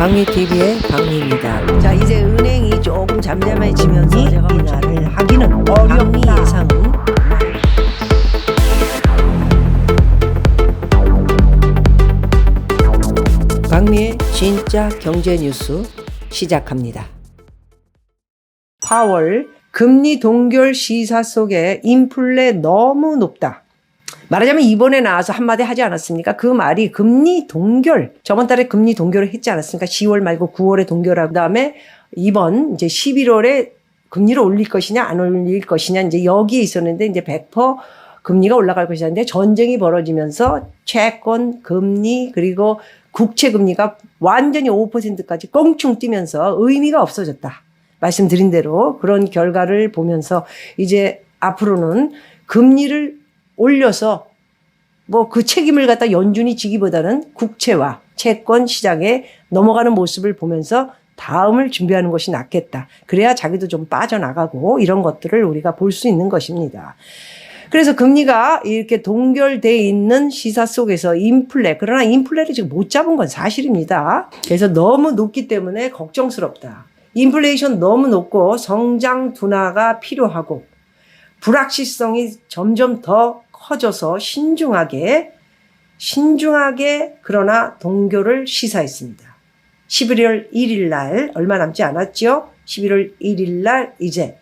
박미TV의 박미입니다. 자, 이제 은행이 조금 잠잠해지면서 인하를 하기는 어렵다. 예상은 박미의 진짜 경제 뉴스 시작합니다. 파월 금리 동결 시사 속에 인플레 너무 높다. 말하자면 이번에 나와서 한마디 하지 않았습니까? 그 말이 금리 동결, 저번 달에 금리 동결을 했지 않았습니까? 10월 말고 9월에 동결하고 그다음에 이번 이제 11월에 금리를 올릴 것이냐 안 올릴 것이냐 이제 여기에 있었는데 이제 100% 금리가 올라갈 것이라는데 전쟁이 벌어지면서 채권 금리 그리고 국채 금리가 완전히 5%까지 껑충 뛰면서 의미가 없어졌다. 말씀드린 대로 그런 결과를 보면서 이제 앞으로는 금리를 올려서 뭐 그 책임을 갖다 연준이 지기보다는 국채와 채권 시장에 넘어가는 모습을 보면서 다음을 준비하는 것이 낫겠다. 그래야 자기도 좀 빠져나가고 이런 것들을 우리가 볼 수 있는 것입니다. 그래서 금리가 이렇게 동결되어 있는 시사 속에서 인플레, 그러나 인플레를 지금 못 잡은 건 사실입니다. 그래서 너무 높기 때문에 걱정스럽다. 인플레이션 너무 높고 성장 둔화가 필요하고 불확실성이 점점 더 커져서 신중하게 그러나 동결을 시사했습니다. 11월 1일 날 얼마 남지 않았죠? 11월 1일 날 이제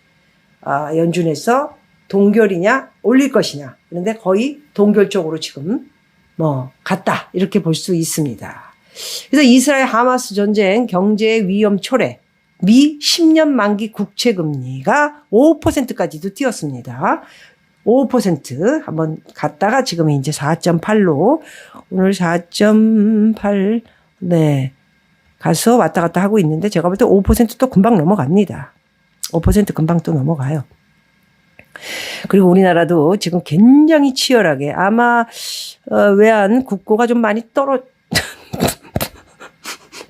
연준에서 동결이냐 올릴 것이냐 그런데 거의 동결 쪽으로 지금 갔다 이렇게 볼 수 있습니다. 그래서 이스라엘 하마스 전쟁 경제의 위험 초래 미 10년 만기 국채 금리가 5%까지도 뛰었습니다. 5% 한번 갔다가 지금 이제 4.8로 오늘 4.8 네 가서 왔다 갔다 하고 있는데 제가 볼 때 5%또 금방 넘어갑니다. 5% 금방 또 넘어가요. 그리고 우리나라도 지금 굉장히 치열하게 아마 외환 국고가 좀 많이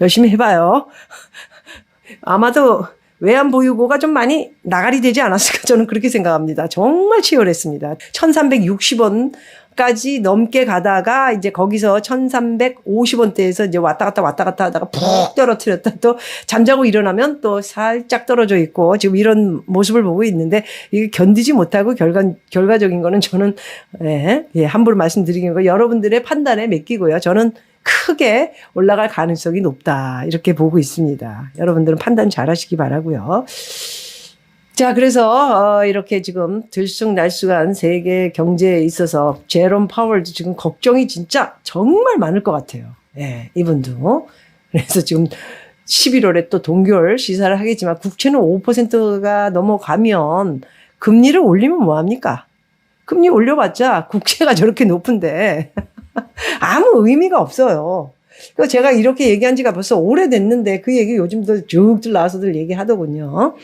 열심히 해봐요. 아마도 외환 보유고가 좀 많이 나가리 되지 않았을까 저는 그렇게 생각합니다. 정말 치열했습니다. 1360원까지 넘게 가다가 이제 거기서 1350원대에서 이제 왔다 갔다 하다가 푹 떨어뜨렸다 또 잠자고 일어나면 또 살짝 떨어져 있고 지금 이런 모습을 보고 있는데 이게 견디지 못하고 결과적인 거는 저는 함부로 말씀드리는 거 여러분들의 판단에 맡기고요. 저는 크게 올라갈 가능성이 높다 이렇게 보고 있습니다. 여러분들은 판단 잘 하시기 바라고요. 자, 그래서 이렇게 지금 들쑥날쑥한 세계 경제에 있어서 제롬 파월도 지금 걱정이 진짜 정말 많을 것 같아요. 이분도. 그래서 지금 11월에 또 동결 시사를 하겠지만 국채는 5%가 넘어가면 금리를 올리면 뭐합니까? 금리 올려봤자 국채가 저렇게 높은데 아무 의미가 없어요. 그래서 제가 이렇게 얘기한 지가 벌써 오래됐는데 그 얘기 요즘도 쭉들 나와서들 얘기하더군요.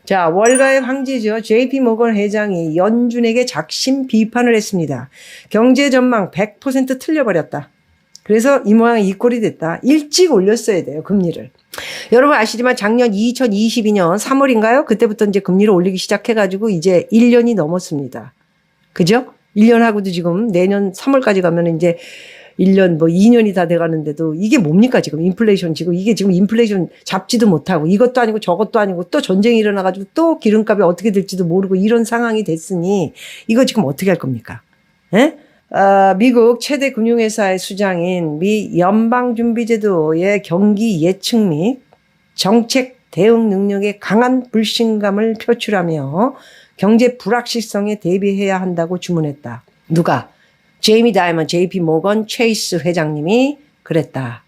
자, 월가의 황제죠. JP 모건 회장이 연준에게 작심 비판을 했습니다. 경제 전망 100% 틀려버렸다. 그래서 이 모양 이 꼴이 됐다. 일찍 올렸어야 돼요, 금리를. 여러분 아시지만 작년 2022년 3월인가요? 그때부터 이제 금리를 올리기 시작해가지고 이제 1년이 넘었습니다. 그죠? 1년하고도 지금 내년 3월까지 가면 이제 1년 2년이 다 돼가는데도 이게 뭡니까 지금 인플레이션 이게 지금 인플레이션 잡지도 못하고 이것도 아니고 저것도 아니고 또 전쟁이 일어나가지고 또 기름값이 어떻게 될지도 모르고 이런 상황이 됐으니 이거 지금 어떻게 할 겁니까? 미국 최대 금융회사의 수장인 미 연방준비제도의 경기 예측 및 정책 대응 능력에 강한 불신감을 표출하며 경제 불확실성에 대비해야 한다고 주문했다. 누가? 제이미 다이먼 JP 모건 체이스 회장님이 그랬다.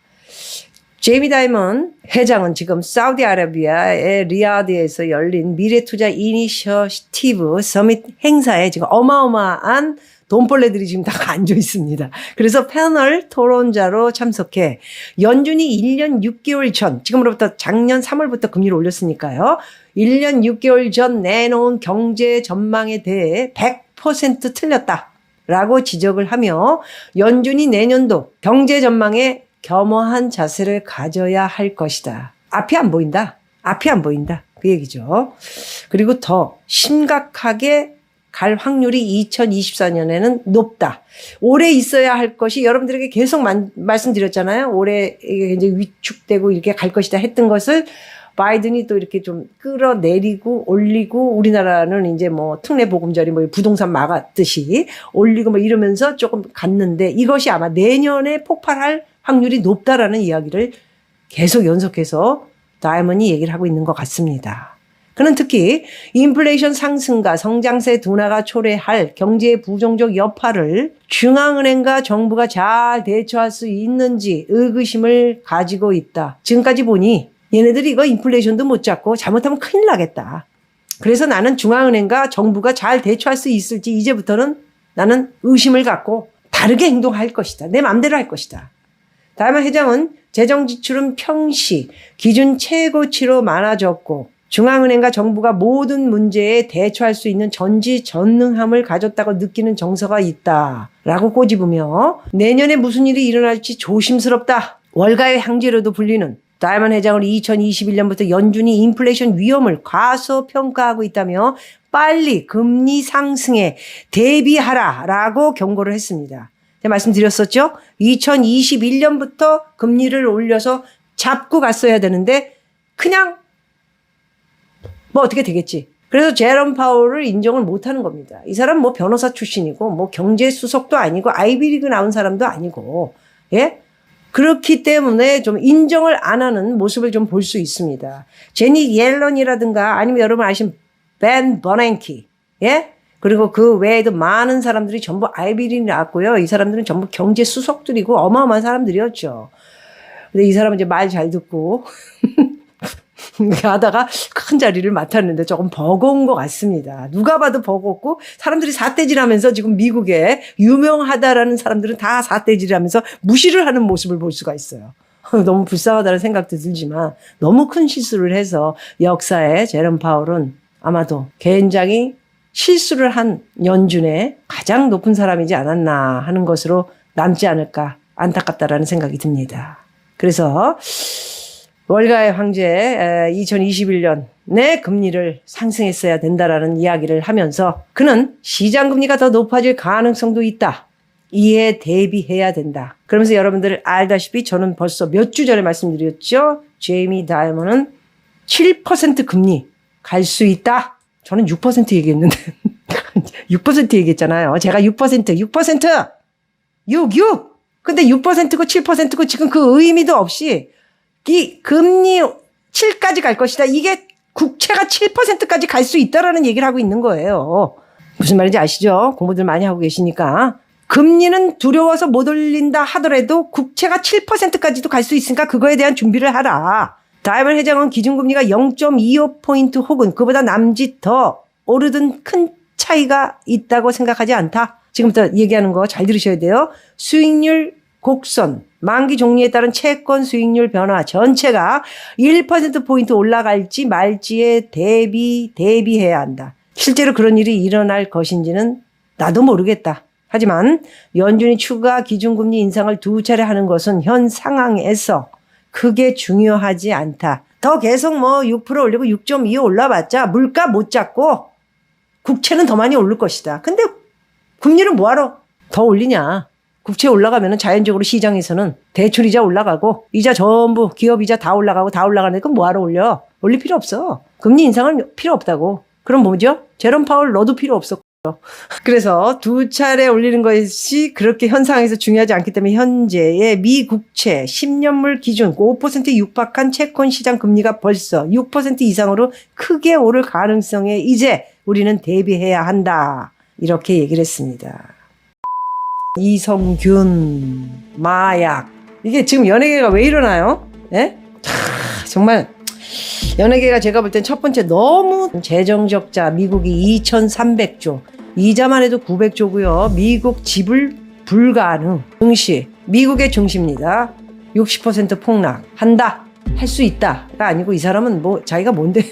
제이미 다이먼 회장은 지금 사우디아라비아의 리야드에서 열린 미래투자 이니셔티브 서밋 행사에 지금 어마어마한 돈벌레들이 지금 다 앉아 있습니다. 그래서 패널 토론자로 참석해 연준이 1년 6개월 전, 지금으로부터 작년 3월부터 금리를 올렸으니까요. 1년 6개월 전 내놓은 경제 전망에 대해 100% 틀렸다라고 지적을 하며 연준이 내년도 경제 전망에 겸허한 자세를 가져야 할 것이다. 앞이 안 보인다. 그 얘기죠. 그리고 더 심각하게 갈 확률이 2024년에는 높다. 올해 있어야 할 것이 여러분들에게 계속 말씀드렸잖아요. 올해 이제 위축되고 이렇게 갈 것이다 했던 것을 바이든이 또 이렇게 좀 끌어내리고 올리고 우리나라는 이제 뭐 특례 보금자리 뭐 부동산 막았듯이 올리고 뭐 이러면서 조금 갔는데 이것이 아마 내년에 폭발할 확률이 높다라는 이야기를 계속 연속해서 다이먼이 얘기를 하고 있는 것 같습니다. 그는 특히 인플레이션 상승과 성장세 둔화가 초래할 경제의 부정적 여파를 중앙은행과 정부가 잘 대처할 수 있는지 의구심을 가지고 있다. 지금까지 보니 얘네들이 이거 인플레이션도 못 잡고 잘못하면 큰일 나겠다. 그래서 나는 중앙은행과 정부가 잘 대처할 수 있을지 이제부터는 나는 의심을 갖고 다르게 행동할 것이다. 내 맘대로 할 것이다. 다이먼 회장은 재정지출은 평시 기준 최고치로 많아졌고 중앙은행과 정부가 모든 문제에 대처할 수 있는 전지전능함을 가졌다고 느끼는 정서가 있다라고 꼬집으며 내년에 무슨 일이 일어날지 조심스럽다. 월가의 황제로도 불리는 다이먼 회장은 2021년부터 연준이 인플레이션 위험을 과소평가하고 있다며 빨리 금리 상승에 대비하라라고 경고를 했습니다. 제가 말씀드렸었죠? 2021년부터 금리를 올려서 잡고 갔어야 되는데 그냥 뭐 어떻게 되겠지. 그래서 제롬 파월을 인정을 못하는 겁니다. 이 사람 뭐 변호사 출신이고 뭐 경제수석도 아니고 아이비리그 나온 사람도 아니고 예? 그렇기 때문에 좀 인정을 안 하는 모습을 좀 볼 수 있습니다. 제니 옐런이라든가 아니면 여러분 아시는 벤 버냉키, 예? 그리고 그 외에도 많은 사람들이 전부 아이비리그 나왔고요. 이 사람들은 전부 경제 수석들이고 어마어마한 사람들이었죠. 근데 이 사람은 이제 말 잘 듣고 하다가 큰 자리를 맡았는데 조금 버거운 것 같습니다. 누가 봐도 버겁고 사람들이 삿대질하면서 지금 미국에 유명하다라는 사람들은 다 삿대질하면서 무시를 하는 모습을 볼 수가 있어요. 너무 불쌍하다는 생각도 들지만 너무 큰 실수를 해서 역사에 제롬 파월은 아마도 굉장히 실수를 한 연준의 가장 높은 사람이지 않았나 하는 것으로 남지 않을까 안타깝다라는 생각이 듭니다. 그래서 월가의 황제 2021년에 금리를 상승했어야 된다라는 이야기를 하면서 그는 시장금리가 더 높아질 가능성도 있다. 이에 대비해야 된다. 그러면서 여러분들 알다시피 저는 벌써 몇 주 전에 말씀드렸죠. 제이미 다이먼은 7% 금리 갈 수 있다. 저는 6% 얘기했는데 6% 얘기했잖아요. 제가 6%. 6. 근데 6%고 7%고 지금 그 의미도 없이 이 금리 7까지 갈 것이다. 이게 국채가 7%까지 갈 수 있다라는 얘기를 하고 있는 거예요. 무슨 말인지 아시죠? 공부들 많이 하고 계시니까. 금리는 두려워서 못 올린다 하더라도 국채가 7%까지도 갈 수 있으니까 그거에 대한 준비를 하라. 다이먼 회장은 기준금리가 0.25포인트 혹은 그보다 남짓 더 오르든 큰 차이가 있다고 생각하지 않다. 지금부터 얘기하는 거 잘 들으셔야 돼요. 수익률 곡선, 만기 종류에 따른 채권 수익률 변화 전체가 1%포인트 올라갈지 말지에 대비해야 한다. 실제로 그런 일이 일어날 것인지는 나도 모르겠다. 하지만 연준이 추가 기준금리 인상을 2차례 하는 것은 현 상황에서 크게 중요하지 않다. 더 계속 뭐 6% 올리고 6.25 올라봤자 물가 못 잡고 국채는 더 많이 오를 것이다. 근데 금리를 뭐하러 더 올리냐. 국채 올라가면은 자연적으로 시장에서는 대출이자 올라가고 이자 전부 기업이자 다 올라가고 다 올라가는데 그럼 뭐하러 올려? 올릴 필요 없어. 금리 인상은 필요 없다고. 그럼 뭐죠? 제롬 파월 너도 필요 없었고. 그래서 2차례 올리는 것이 그렇게 현상에서 중요하지 않기 때문에 현재의 미 국채 10년물 기준 5%에 육박한 채권 시장 금리가 벌써 6% 이상으로 크게 오를 가능성에 이제 우리는 대비해야 한다. 이렇게 얘기를 했습니다. 이성균, 마약. 이게 지금 연예계가 왜 이러나요? 예? 정말 연예계가 제가 볼 땐 첫 번째 너무 재정적자 미국이 2,300조. 이자만 해도 900조고요. 미국 지불 불가능. 증시. 미국의 증시입니다. 60% 폭락한다. 할 수 있다가 아니고 이 사람은 뭐 자기가 뭔데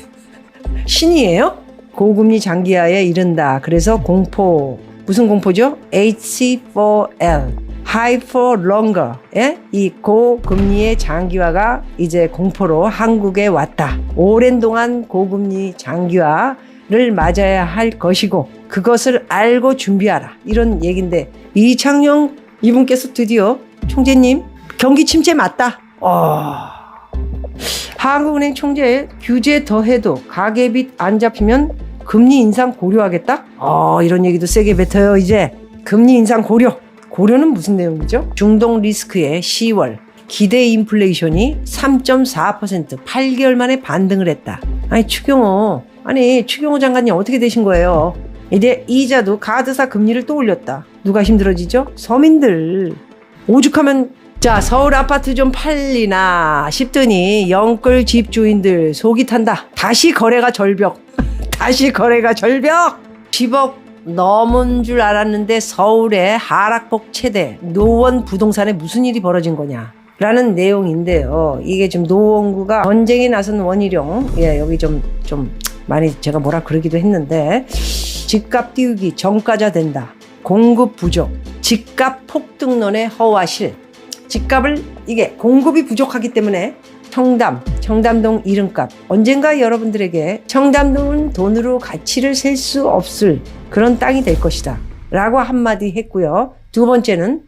신이에요? 고금리 장기화에 이른다. 그래서 공포. 무슨 공포죠? HC4L, High for Longer. 예? 이 고금리의 장기화가 이제 공포로 한국에 왔다. 오랜 동안 고금리 장기화를 맞아야 할 것이고 그것을 알고 준비하라. 이런 얘기인데 이창용 이분께서 드디어 총재님 경기 침체 맞다. 한국은행 총재 규제 더해도 가계빚 안 잡히면 금리 인상 고려하겠다? 이런 얘기도 세게 뱉어요. 이제 금리 인상 고려는 무슨 내용이죠? 중동 리스크의 10월 기대 인플레이션이 3.4% 8개월 만에 반등을 했다. 추경호 장관님 어떻게 되신 거예요? 이제 이자도 가드사 금리를 또 올렸다. 누가 힘들어지죠? 서민들. 오죽하면 자, 서울 아파트 좀 팔리나 싶더니 영끌 집주인들 속이 탄다. 다시 거래가 절벽. 10억 넘은 줄 알았는데 서울의 하락폭 최대. 노원 부동산에 무슨 일이 벌어진 거냐 라는 내용인데요. 이게 지금 노원구가 전쟁에 나선 원희룡, 여기 좀 많이 제가 뭐라 그러기도 했는데, 집값 띄우기 정가자 된다. 공급 부족, 집값 폭등론의 허와실. 집값을 이게 공급이 부족하기 때문에 청담동 이름값. 언젠가 여러분들에게 청담동은 돈으로 가치를 셀 수 없을 그런 땅이 될 것이다 라고 한마디 했고요. 두 번째는